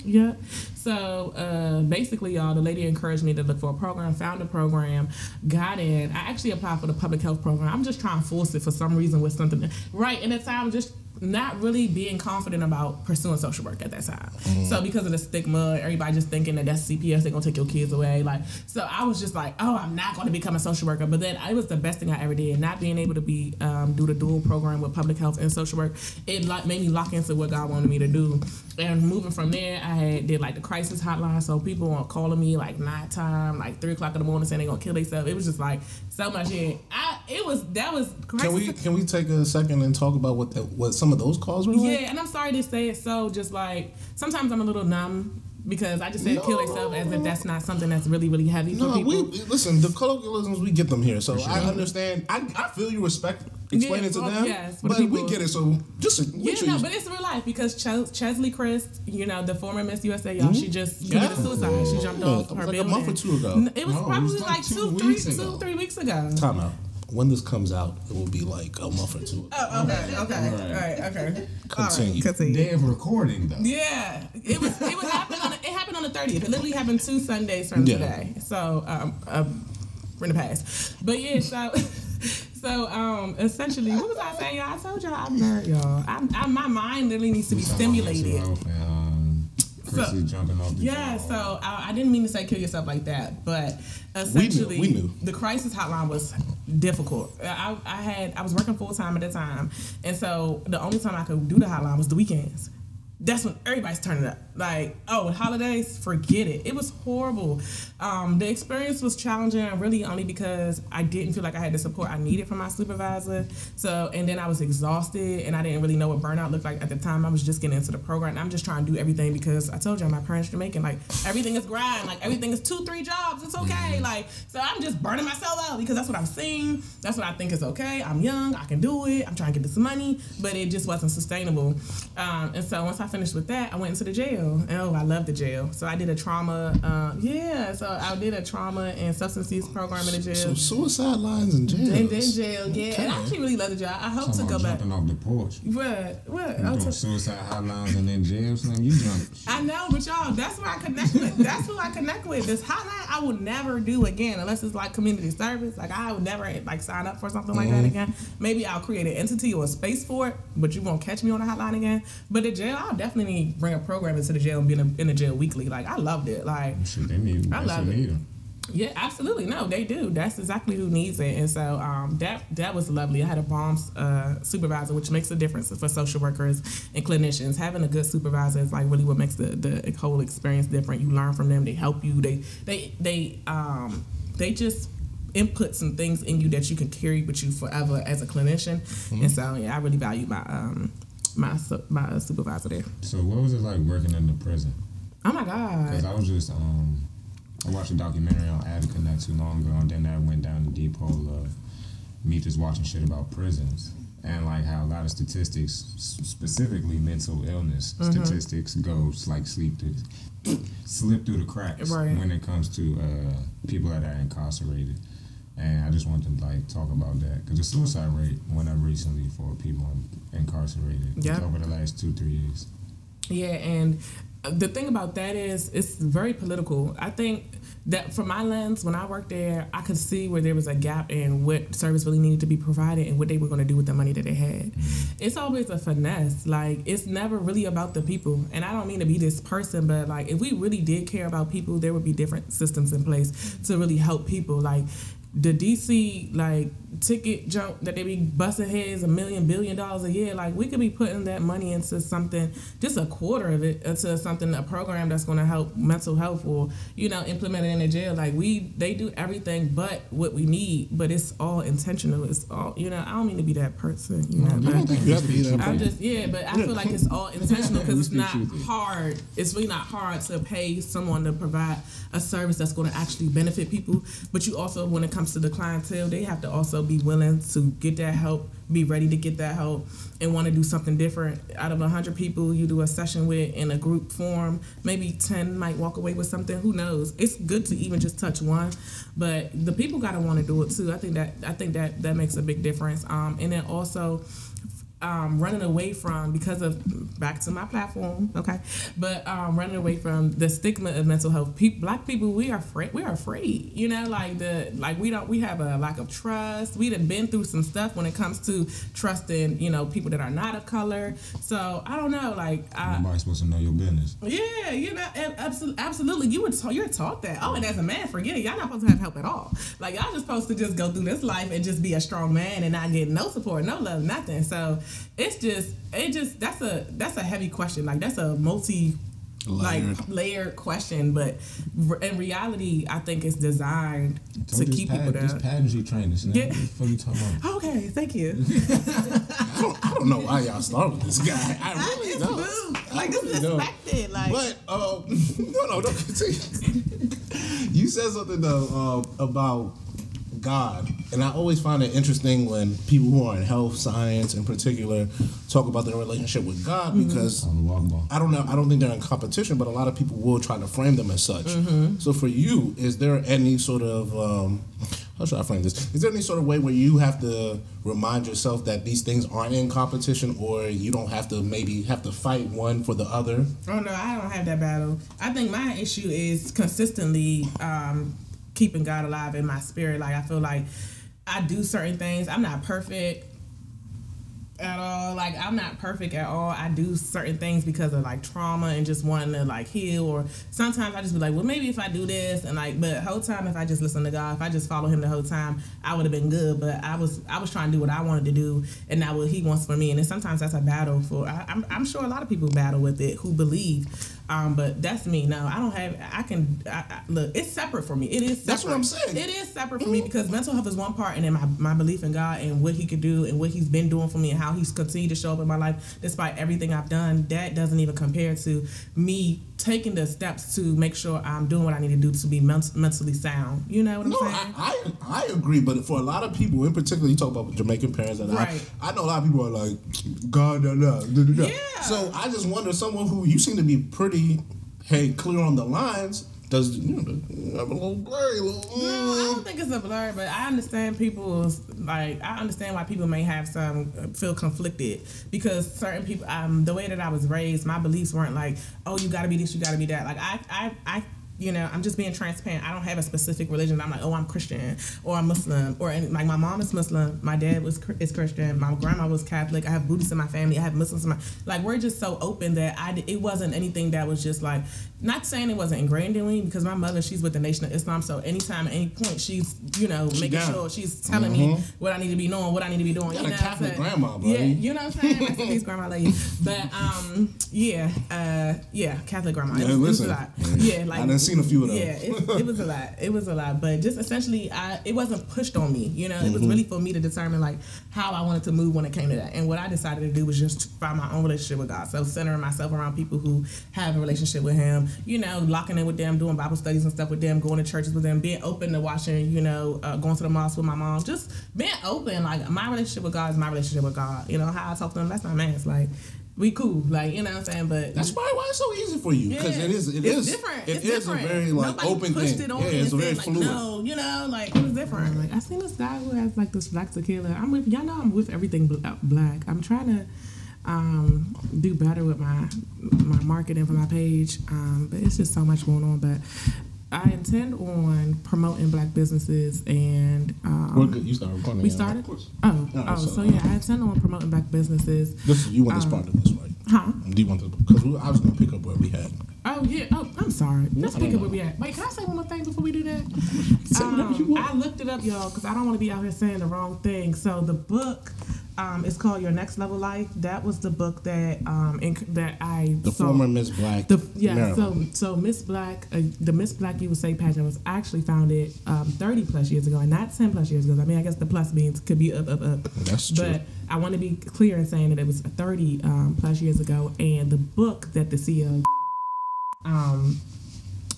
Yeah. So basically, y'all, the lady encouraged me to look for a program. Found a program, got in. I actually applied for the public health program. I'm just trying to force it for some reason with something. Right, and at the time, just not really being confident about pursuing social work at that time. Mm-hmm. So because of the stigma, everybody just thinking that that's CPS, they're gonna take your kids away. Like, so I was just like, oh, I'm not gonna become a social worker. But then it was the best thing I ever did. Not being able to do the dual program with public health and social work, it made me lock into what God wanted me to do. And moving from there, I did like the crisis hotline. So people were calling me like nighttime, like 3:00 in the morning, saying they're gonna kill themselves. It was just like so much. That was crazy. Can we take a second and talk about what some of those calls were like? Yeah, and I'm sorry to say it so, just like sometimes I'm a little numb because I just said kill themselves as if that's not something that's really, really heavy for people. Listen, the colloquialisms, we get them here, so I understand. I feel you respect explaining to them, but we get it. So just but it's real life because Chesley Christ, the former Miss USA, y'all, she just committed suicide. She jumped off her building. A month or two ago. It was probably like 3 weeks ago. Time out. When this comes out, it will be like a month or two. Oh, okay. All right. Continue. Day of recording, though. Yeah, it happened on the 30th. It literally happened 2 Sundays from today. So, we're in the past. But yeah, so essentially, what was I saying, y'all? I told y'all I'm nerd, y'all. My mind literally needs to be stimulated. Jumping off the so I didn't mean to say kill yourself like that, but essentially we knew. The crisis hotline was difficult. I was working full time at the time, and so the only time I could do the hotline was the weekends. That's when everybody's turning up. Like, with holidays, forget it. It was horrible. The experience was challenging, really only because I didn't feel like I had the support I needed from my supervisor. So, and then I was exhausted, and I didn't really know what burnout looked like at the time. I was just getting into the program. I'm just trying to do everything because I told you my parents are Jamaican. Like, everything is grind. Like, everything is 2-3 jobs. It's okay. Like, so I'm just burning myself out because that's what I'm seeing. That's what I think is okay. I'm young. I can do it. I'm trying to get this money, but it just wasn't sustainable. And so once I finished with that, I went into the jail. Oh, I love the jail. So I did a trauma. So I did a trauma and substance use program in the jail. So suicide lines in jail. And then jail, yeah. Okay. And I actually really love the jail. I hope to go back. Jumping off the porch. What? You doing suicide hotlines and then jail, son. You jump. I know, but y'all, that's where I connect with. That's who I connect with. This hotline I will never do again unless it's like community service. Like I would never like sign up for something like that again. Maybe I'll create an entity or a space for it, but you won't catch me on the hotline again. But the jail, I'll definitely bring a program into the jail and be in the jail weekly. Like I loved it. Like I love it. Yeah, absolutely. No, they do. That's exactly who needs it. And so that was lovely. I had a bomb supervisor, which makes a difference for social workers and clinicians. Having a good supervisor is like really what makes the whole experience different. You learn from them. They help you. They just input some things in you that you can carry with you forever as a clinician. And so I really value my supervisor there. So what was it like working in the prison? Oh my God. Because I was just I watched a documentary on Atiya not too long ago, and then that went down the deep hole of me just watching shit about prisons and like how a lot of statistics, specifically mental illness statistics, goes like slip through the cracks when it comes to people that are incarcerated. And I just wanted to like talk about that because the suicide rate went up recently for people incarcerated over the last 2-3 years. Yeah, and the thing about that is it's very political. I think that from my lens, when I worked there, I could see where there was a gap in what service really needed to be provided and what they were going to do with the money that they had. It's always a finesse. Like, it's never really about the people. And I don't mean to be this person, but like, if we really did care about people, there would be different systems in place to really help people. Like, the DC like ticket jump that they be busting heads $1 billion a year, like we could be putting that money into something, just a quarter of it into something, a program that's going to help mental health, or implement it in the jail. Like they do everything but what we need, but it's all intentional. It's all I don't mean to be that person, I don't think you have to be that person. But I feel like it's all intentional because it's not hard. It's really not hard to pay someone to provide a service that's going to actually benefit people. But you also, when it comes to the clientele, they have to also be willing to get that help, be ready to get that help, and want to do something different. Out of 100 people you do a session with in a group form, maybe 10 might walk away with something. Who knows? It's good to even just touch one, but the people got to want to do it too. I think that makes a big difference. And then also running away from, because of, back to my platform, okay, but running away from the stigma of mental health. Black people, we are afraid. We have a lack of trust. We done been through some stuff when it comes to trusting, people that are not of color. So I don't know, nobody's supposed to know your business. Yeah, absolutely. You're taught that. Oh, and as a man, forget it. Y'all not supposed to have help at all. Like, y'all just supposed to just go through this life and just be a strong man and not get no support, no love, nothing. So that's a heavy question. Like, that's a layered question, but in reality, I think it's designed to keep people down. This pageantry training, what the fuck you talking about? Okay, thank you. I don't know why y'all started with this guy. I really don't. This is expected. But no, continue. You said something though about God, and I always find it interesting when people who are in health science in particular talk about their relationship with God, because I don't think they're in competition, but a lot of people will try to frame them as such. So for you, is there any sort of how should I frame this? Is there any sort of way where you have to remind yourself that these things aren't in competition, or you don't have to fight one for the other? Oh no, I don't have that battle. I think my issue is consistently keeping God alive in my spirit. Like, I feel like I do certain things. I'm not perfect at all. Like, I'm not perfect at all. I do certain things because of like trauma and just wanting to like heal, or sometimes I just be like, well, maybe if I do this, and like, but the whole time, if I just listen to God, if I just follow him the whole time, I would have been good. But I was trying to do what I wanted to do and not what he wants for me. And then sometimes that's a battle for, I'm sure a lot of people battle with it who believe. But that's me. No, I don't have, look, it's separate for me. It is separate. That's what I'm saying. It is separate for me, because mental health is one part, and then my belief in God and what he could do and what he's been doing for me and how he's continued to show up in my life despite everything I've done, that doesn't even compare to me taking the steps to make sure I'm doing what I need to do to be mentally sound. You know what I'm saying? I agree, but for a lot of people, in particular, you talk about Jamaican parents, and I know a lot of people are like, God, yeah. So I just wonder, someone who you seem to be pretty, clear on the lines, does have a little blurry? No, I don't think it's a blur, but I understand I understand why people may have feel conflicted, because certain people, the way that I was raised, my beliefs weren't like, oh, you got to be this, you got to be that. Like, I I'm just being transparent. I don't have a specific religion. I'm like, oh, I'm Christian or I'm Muslim, or like my mom is Muslim, my dad is Christian, my grandma was Catholic. I have Buddhists in my family. I have Muslims in my we're just so open that it wasn't anything that was just like, not saying it wasn't ingrained in me, because my mother, she's with the Nation of Islam, so anytime at any point she's making sure she's telling me what I need to be knowing, what I need to be doing. You got a Catholic grandma, bro. Yeah, you know what I'm saying? Rest in peace, grandma, I love you. But Catholic grandma. Yeah, listen. Yeah, like, I done seen a few of them. Yeah, it was a lot. It was a lot, but just essentially, it wasn't pushed on me. You know, it was really for me to determine like how I wanted to move when it came to that. And what I decided to do was just find my own relationship with God. So centering myself around people who have a relationship with Him. You know, locking in with them, doing Bible studies and stuff with them, going to churches with them, being open to watching. You know, going to the mosque with my mom. Just being open. Like my relationship with God is my relationship with God. You know, how I talk to them, that's my man. It's like, we cool, like, you know what I'm saying, but that's probably why it's so easy for you, because it is different. It is a very like nobody open pushed thing. It on it's very like, fluid. no, you know, like it was different. Like I seen this guy who has like this black tequila. I'm with everything black. I'm trying to do better with my marketing for my page, but it's just so much going on. But I intend on promoting black businesses and we're good. You started recording. We started? So yeah, I intend on promoting black businesses. You want this part of this, right? Huh? Do you want this? Because I was going to pick up where we had. Oh yeah. Oh, I'm sorry. Let's pick up where we at. Wait, can I say one more thing before we do that? I looked it up, y'all, because I don't want to be out here saying the wrong thing. So the book it's called Your Next Level Life. That was the book that I the saw. Former Miss Black. So Miss Black, the Miss Black USA pageant was actually founded 30 plus years ago, and not 10 plus years ago. I mean, I guess the plus means could be up. That's true. But I want to be clear in saying that it was 30 plus years ago, and the book that the CEO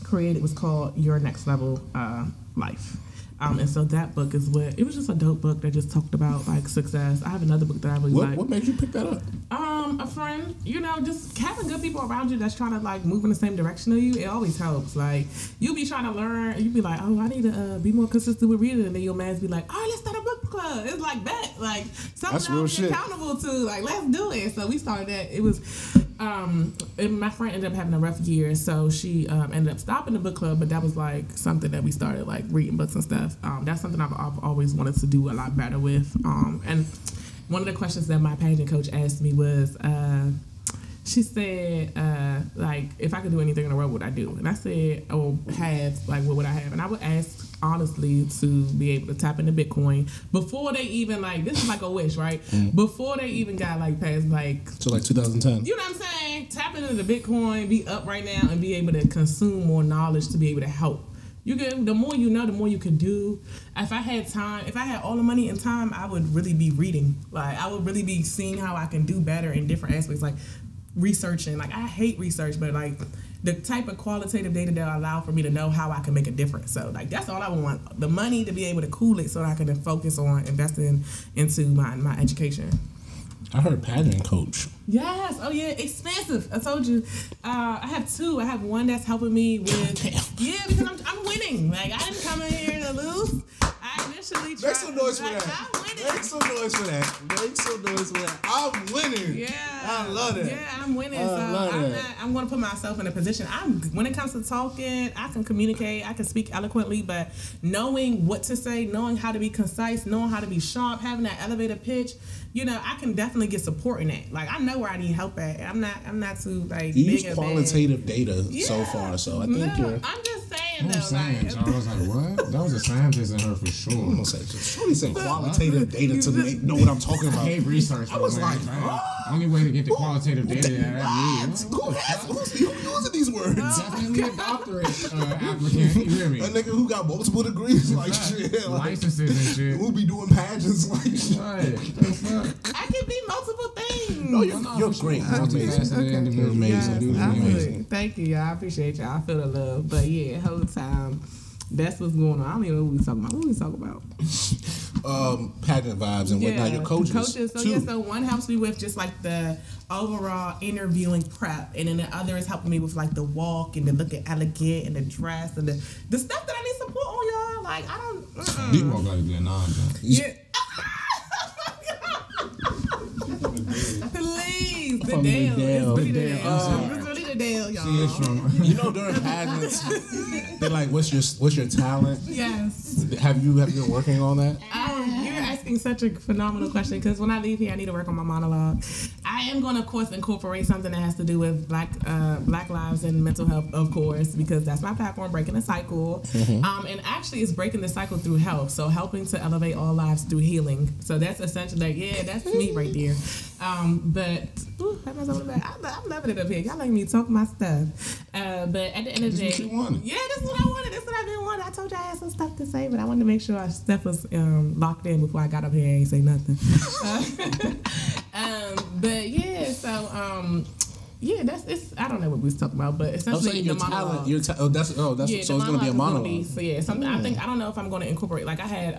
created was called Your Next Level Life. And so that book is it was just a dope book that just talked about like success. I have another book that I really like. What made you pick that up? A friend, you know, just having good people around you that's trying to like move in the same direction as you, it always helps. Like you be trying to learn, you be like, oh, I need to be more consistent with reading, and then your man's be like, all right, let's start a book club. It's like that, like something I'm accountable to. Like let's do it. So we started that. It was. And my friend ended up having a rough year, so she ended up stopping the book club, but that was like something that we started like reading books and stuff. That's something I've always wanted to do a lot better with. And one of the questions that my pageant coach asked me was, she said, like, if I could do anything in the world, what would I do? And I said, what would I have? And I would ask, honestly, to be able to tap into Bitcoin before they even, like, this is like a wish, right? Before they even got, like, past, like... So, like, 2010. You know what I'm saying? Tap into the Bitcoin, be up right now, and be able to consume more knowledge to be able to help. The more you know, the more you can do. If I had time, if I had all the money and time, I would really be reading. Like, I would really be seeing how I can do better in different aspects, like researching. Like, I hate research, but like the type of qualitative data that allow for me to know how I can make a difference. So, like, that's all I want. The money to be able to cool it so that I can focus on investing into my education. I heard pageant coach. Yes. Oh, yeah. Expensive. I told you. I have two. I have one that's helping me with... Damn. Yeah, because I'm winning. Like, I didn't come in here to lose. I initially tried... Make some noise for that. I'm winning. Make some noise for that. Make some noise for that. I'm winning. Yeah. I love that. Yeah, I'm winning. I'm going to put myself in a position. When it comes to talking, I can communicate. I can speak eloquently, but knowing what to say, knowing how to be concise, knowing how to be sharp, having that elevator pitch, you know, I can definitely get support in that. Like, I know where I need help at. I'm not too, like, you big use qualitative data so far, so I think you're... I'm just saying, though. Charles, like, what? That was a scientist in her for sure. I'm gonna say, Shorty said qualitative data to know what I'm talking about. I hate research. I was like, only way to get the qualitative data that I need. Who's using these words? Definitely a doctorate applicant. You hear me? A nigga who got multiple degrees, like shit. Licenses and shit. Who be doing pageants, like shit. Right. I can be multiple things. No, you're great. You're amazing. You're amazing. You're amazing. Thank you, y'all. I appreciate y'all. I feel the love. But yeah, whole time, that's what's going on. I don't even know what we talking about. What we talking about? Pageant vibes and whatnot. Your coaches. So one helps me with just like the overall interviewing prep, and then the other is helping me with like the walk and the looking elegant and the dress and the stuff that I need support on, y'all. Like, I don't. You walk like being non. Yeah. Please, the Dale. It's really the Dale, y'all. You know, during pageants, they're like, "What's your talent?" Yes. Have you been working on that? You're asking asking such a phenomenal question because when I leave here, I need to work on my monologue. I am going to, of course, incorporate something that has to do with Black lives and mental health, of course, because that's my platform, Breaking the Cycle. And actually, it's breaking the cycle through health, so helping to elevate all lives through healing. So that's essentially, that's me right there. But I'm loving it up here. Y'all letting me talk my stuff. But at the end of the day, this is what you wanted. Yeah, this is what I wanted. This is what I've been wanting. I told you I had some stuff to say, but I wanted to make sure our stuff was locked in before I got up here and ain't say nothing. But yeah, so that's it's. I don't know what we was talking about, but essentially your the monologue. talent. So it's going to be a monologue. So yeah, something. I don't know if I'm going to incorporate. Like I had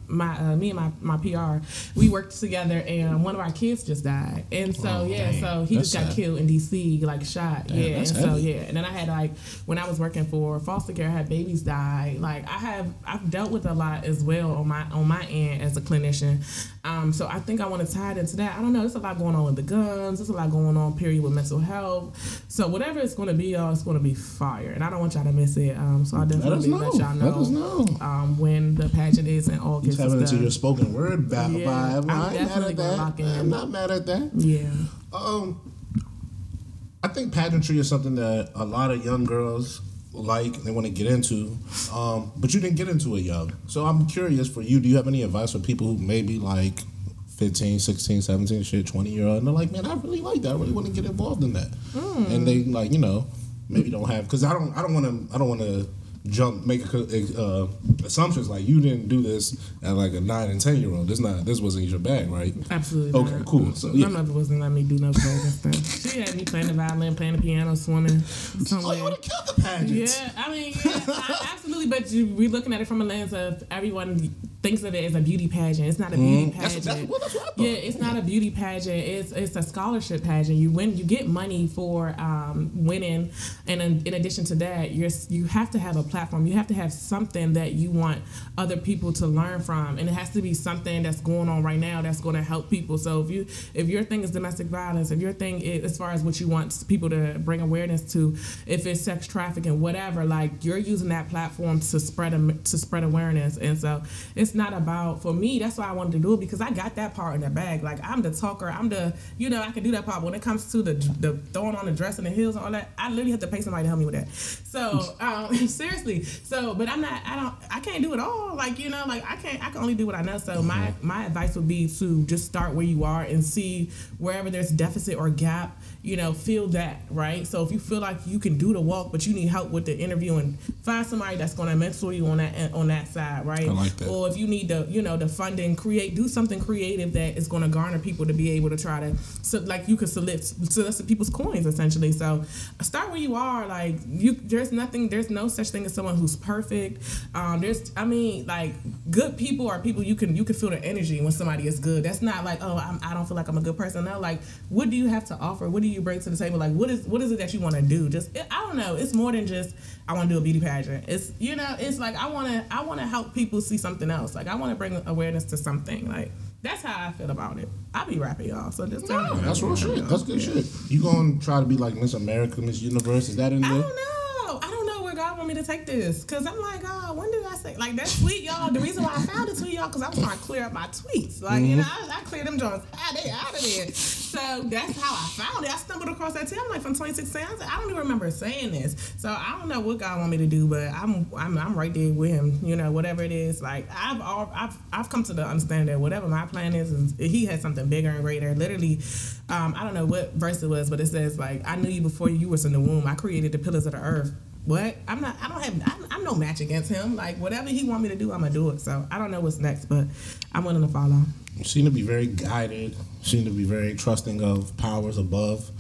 me and my PR. We worked together, and one of our kids just died, and so so he just got killed in DC, like shot. Damn, and heavy. so and then I had like when I was working for foster care, I had babies die. Like I've dealt with a lot as well on my end as a clinician. So I think I want to tie it into that. I don't know. There's a lot going on with the guns. There's a lot going on. Period with mental health. So whatever it's going to be, y'all, it's going to be fire, and I don't want y'all to miss it. So I'll definitely let y'all know. Let us know. When the pageant is in August. Tapping into your spoken word vibe. I'm definitely mad at that. I'm not mad at that. Yeah. I think pageantry is something that a lot of young girls like and they want to get into, but you didn't get into it young. So I'm curious for you, do you have any advice for people who maybe like 15, 16, 17, 20-year-old, and they're like, man, I really like that. I really want to get involved in that. And they like, maybe don't have, because I don't want to make assumptions like you didn't do this at like a 9 and 10-year-old. This wasn't your bag, right? Absolutely. Okay, not. cool. So my mother wasn't letting me do no pageant stuff. She had me playing the violin, playing the piano, swimming somewhere. Oh, you would have killed the pageant. Yeah, I mean, absolutely. But we're looking at it from a lens of everyone thinks of it as a beauty pageant. It's not a beauty pageant. That's what I thought. Yeah, it's not a beauty pageant. It's a scholarship pageant. You win. You get money for winning, and in addition to that, you have to have a platform. You have to have something that you want other people to learn from, and it has to be something that's going on right now that's going to help people. So if your thing is domestic violence, if your thing is as far as what you want people to bring awareness to, if it's sex trafficking, whatever, like you're using that platform to spread awareness. And so it's not about, for me, that's why I wanted to do it, because I got that part in the bag. Like I'm the talker, I'm the, I can do that part. When it comes to the throwing on the dress and the heels and all that, I literally have to pay somebody to help me with that. So seriously. So, but I can't do it all. Like, I can only do what I know. So my advice would be to just start where you are and see wherever there's deficit or gap, feel that, right? So if you feel like you can do the walk, but you need help with the interview, and find somebody that's going to mentor you on that side, right? I like that. Or if you need the funding, do something creative that is going to garner people to be able to try to, so like you could solicit people's coins essentially. So start where you are. Like there's no such thing as someone who's perfect. Good people are people you can feel the energy when somebody is good. That's not like, I don't feel like I'm a good person. No, like what do you have to offer? What do you bring to the table? Like what is it that you want to do? I don't know. It's more than just I want to do a beauty pageant. It's it's like I want to help people see something else. Like I want to bring awareness to something. Like that's how I feel about it. I'll be rapping, y'all. So just tell me. That's real shit. That's good shit. You gonna try to be like Miss America, Miss Universe? Is that in there? I don't know where God want me to take this, because I'm like, when did I say, like, that tweet, y'all, the reason why I found the tweet, y'all, because I was trying to clear up my tweets. Like, I cleared them joints out of there. So that's how I found it. I stumbled across that too. I'm like, from 2016, I was like, I don't even remember saying this. So I don't know what God want me to do, but I'm right there with him, whatever it is. Like, I've come to the understanding that whatever my plan is he has something bigger and greater. Literally, I don't know what verse it was, but it says, like, I knew you before you was in the womb. I created the pillars of the earth. What? I'm no match against him. Like, whatever he want me to do, I'm gonna do it. So I don't know what's next, but I'm willing to follow. You seem to be very guided. Seem to be very trusting of powers above.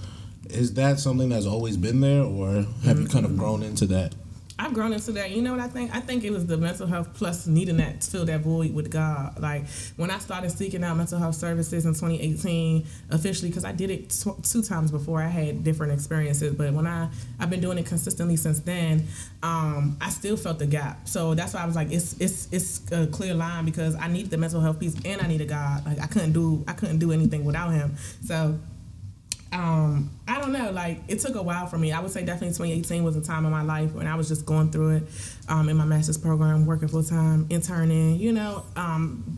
Is that something that's always been there, or have you kind of grown into that? I've grown into that. You know what I think? I think it was the mental health plus needing that to fill that void with God. Like when I started seeking out mental health services in 2018 officially, because I did it two times before. I had different experiences, but when I've been doing it consistently since then, I still felt the gap. So that's why I was like, it's a clear line, because I needed the mental health piece and I needed God. Like I couldn't do anything without him. So I don't know, like, it took a while for me. I would say definitely 2018 was a time in my life when I was just going through it in my master's program, working full-time, interning, you know,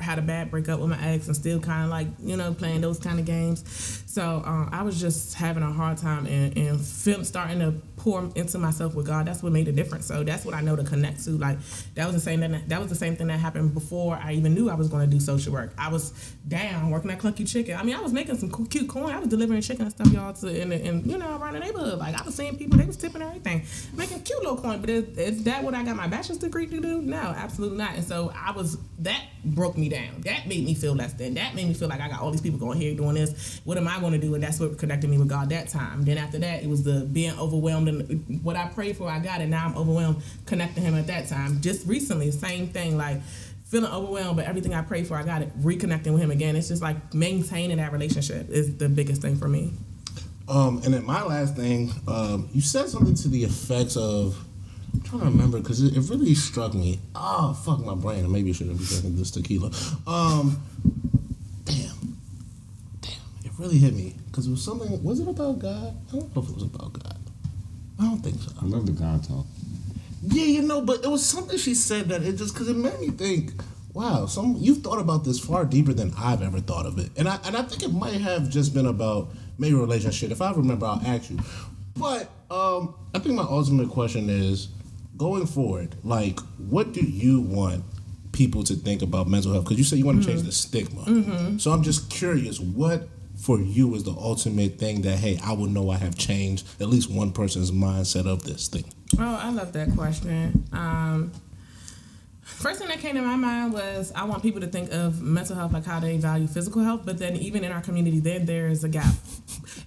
had a bad breakup with my ex and still kind of like, you know, playing those kind of games. So I was just having a hard time and starting to pour into myself with God. That's what made a difference. So that's what I know to connect to. Like, that was the same thing that happened before I even knew I was going to do social work. I was down working at Clucky Chicken. I mean, I was making some cute coin. I was delivering chicken and stuff, y'all, and you know, around the neighborhood. Like, I was seeing people, they was tipping everything, making cute little coin. But is that what I got my bachelor's degree to do? No, absolutely not. And so that broke me down. That made me feel less than. That made me feel like I got all these people going here doing this. What am I going to do? And that's what connected me with God that time. Then after that, it was the being overwhelmed, and what I prayed for, I got it. Now I'm overwhelmed, connecting Him at that time. Just recently, same thing, like feeling overwhelmed, but everything I prayed for, I got it. Reconnecting with Him again. It's just like maintaining that relationship is the biggest thing for me. And then my last thing, you said something to the effects of, I'm trying to remember because it really struck me. Oh, fuck my brain. Maybe I shouldn't be drinking this tequila. Damn, it really hit me because it was something. Was it about God? I don't know if it was about God. I don't think so. I love the God talk. Yeah, you know, but it was something she said that it just, because it made me think, wow, you've thought about this far deeper than I've ever thought of it. And I think it might have just been about maybe relationship. If I remember, I'll ask you. But I think my ultimate question is, going forward, like, what do you want people to think about mental health? Because you said you want to change the stigma. Mm-hmm. So I'm just curious, what for you is the ultimate thing that, hey, I will know I have changed at least one person's mindset of this thing? Oh, I love that question. First thing that came to my mind was I want people to think of mental health like how they value physical health, but then even in our community, there is a gap.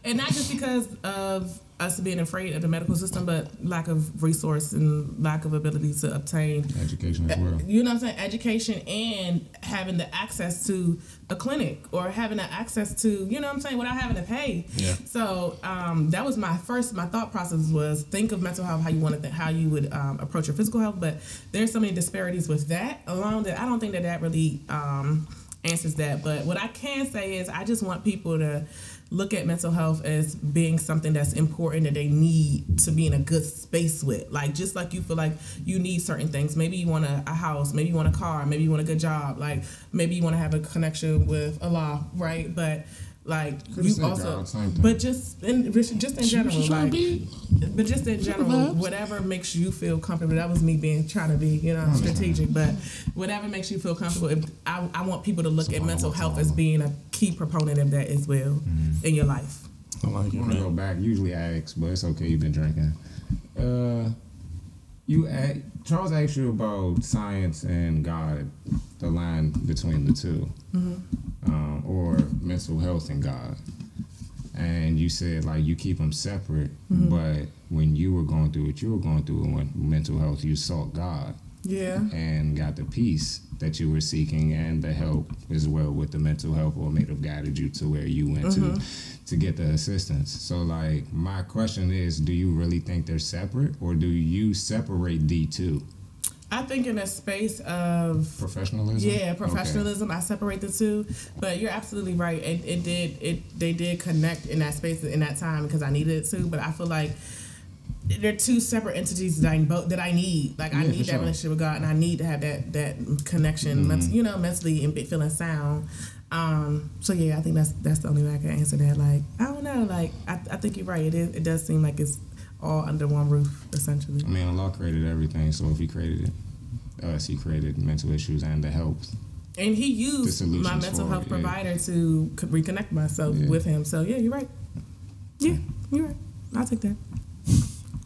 And not just because of us being afraid of the medical system, but lack of resource and lack of ability to obtain education as well. You know what I'm saying? Education and having the access to a clinic or having the access to, you know what I'm saying, without having to pay. Yeah. So that was my thought process was think of mental health how you would approach your physical health, but there's so many disparities with that alone that I don't think that really answers that. But what I can say is I just want people to look at mental health as being something that's important that they need to be in a good space with. Like, just like you feel like you need certain things. Maybe you want a house, maybe you want a car, maybe you want a good job, like maybe you want to have a connection with Allah, right? But like you also, but just in general, like, but just in general, whatever makes you feel comfortable. That was me trying to be, strategic. But whatever makes you feel comfortable. I want people to look at mental health as being a key proponent of that as well in your life. I like it. I want to go back. Usually I ask, but it's okay. You've been drinking. Charles asked you about science and God, the line between the two. Or mental health and God, and you said like you keep them separate, but when you were going through what you were going through with mental health, you sought God, and got the peace that you were seeking and the help as well with the mental health, or may have guided you to where you went to get the assistance. So like my question is, do you really think they're separate, or do you separate the two? I think in a space of professionalism. Yeah, professionalism. Okay. I separate the two, but you're absolutely right. They did connect in that space in that time because I needed it to. But I feel like they're two separate entities that I need. Like I need that relationship with God, and I need to have that connection, mentally and feeling sound. So yeah, I think that's the only way I can answer that. Like I don't know. Like I think you're right. It does seem like it's all under one roof, essentially. I mean, Allah created everything, so if He created us, He created mental issues and the help. And He used my mental health provider to reconnect myself with Him. So yeah, you're right. Yeah, you're right. I'll take that.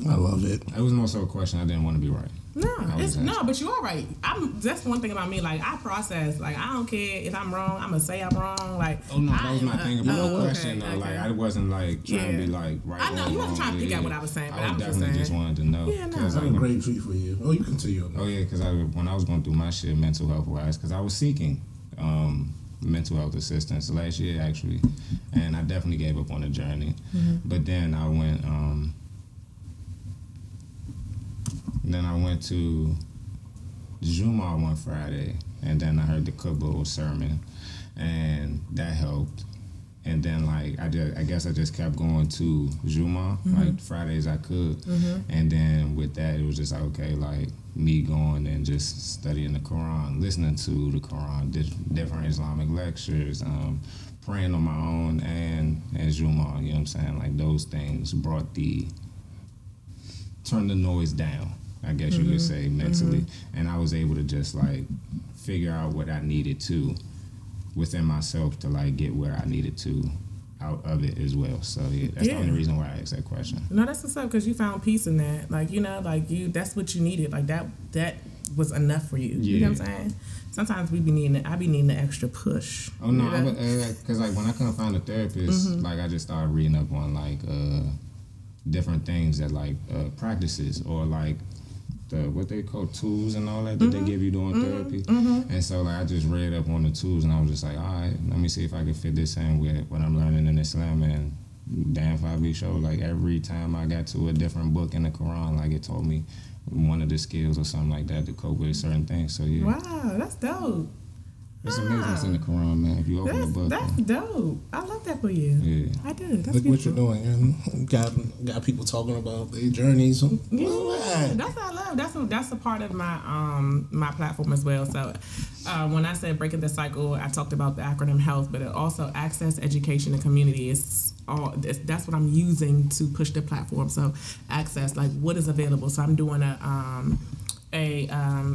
I love it. It was more so a question. I didn't want to be right. No, but you are right. That's one thing about me. Like I process. Like I don't care if I'm wrong. I'm gonna say I'm wrong. Like that was my thing about the question. Okay. Like I wasn't like trying to be like right. I know you wasn't trying to figure out what I was saying, but I was definitely just wanted to know. Yeah, no. That's a great treat for you. Oh, you continue. Oh yeah, because when I was going through my shit mental health wise, because I was seeking mental health assistance last year actually, and I definitely gave up on the journey. But then I went. Then I went to Juma one Friday, and then I heard the Kabul sermon, and that helped. And then like I guess I just kept going to Juma, like Fridays I could. And then with that it was just like, okay, like me going and just studying the Quran, listening to the Quran, different Islamic lectures, praying on my own and Juma, you know what I'm saying? Like those things turned the noise down, I guess you could say, mentally. And I was able to just like figure out what I needed to within myself to like get where I needed to out of it as well. So yeah, that's the only reason why I asked that question. No, that's what's up, because you found peace in that. Like, you know, like that's what you needed. Like that was enough for you. You know what I'm saying? Sometimes I be needing the extra push. Oh no, because like when I couldn't find a therapist, like I just started reading up on like different things that like practices or like what they call tools and all that they give you during therapy. And so like I just read up on the tools and I was just like, all right, let me see if I can fit this in with what I'm learning in Islam. And damn if I be sure, like every time I got to a different book in the Quran, like it told me one of the skills or something like that to cope with certain things. So yeah. Wow, that's dope. It's amazing what's in the Quran, man. If you open the book. That's dope. I love that for you. Yeah. I do. That's Look beautiful. what you're doing, and got people talking about their journeys. Yeah, that's what I love. That's a part of my my platform as well. So when I said breaking the cycle, I talked about the acronym HEALTH, but it also access, education, and community. That's what I'm using to push the platform. So access, like what is available. So I'm doing a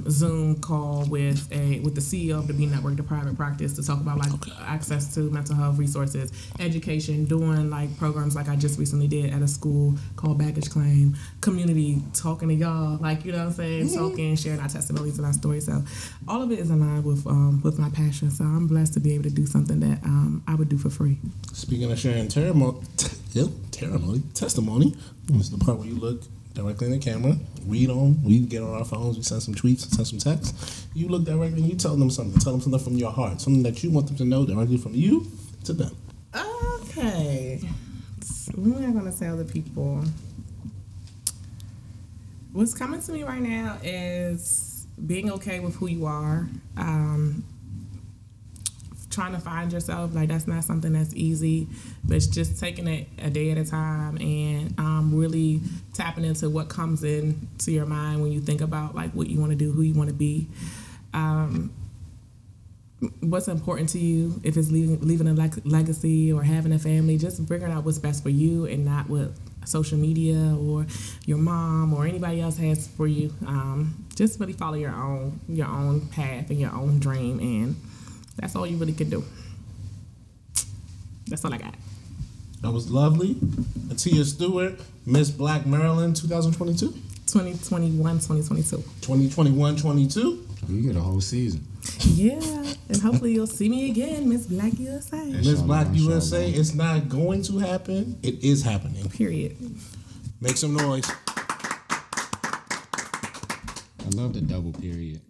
Zoom call with the CEO of the B Network, the private practice, to talk about like access to mental health resources, education, doing like programs like I just recently did at a school called Baggage Claim, community, talking to y'all, like, you know what I'm saying, talking, sharing our testimonies and our stories. So all of it is in line with my passion. So I'm blessed to be able to do something that I would do for free. Speaking of sharing testimony, this is the part where you look directly in the camera, we get on our phones, we send some tweets, send some texts. You look directly and you tell them something from your heart, something that you want them to know directly from you to them. Okay. So what am I going to tell the people? What's coming to me right now is being okay with who you are. Trying to find yourself, like that's not something that's easy, but it's just taking it a day at a time and really tapping into what comes into your mind when you think about like what you want to do, who you want to be, what's important to you. If it's leaving a legacy or having a family, just figuring out what's best for you and not what social media or your mom or anybody else has for you. Just really follow your own path and your own dream, and that's all you really can do. That's all I got. That was lovely. Atiya Stewart, Miss Black Maryland 2022? 2021, 2022. 2021, 22? You get a whole season. Yeah, and hopefully you'll see me again, Miss Black USA. Miss Black USA, it's not going to happen. It is happening. Period. Make some noise. I love the double period.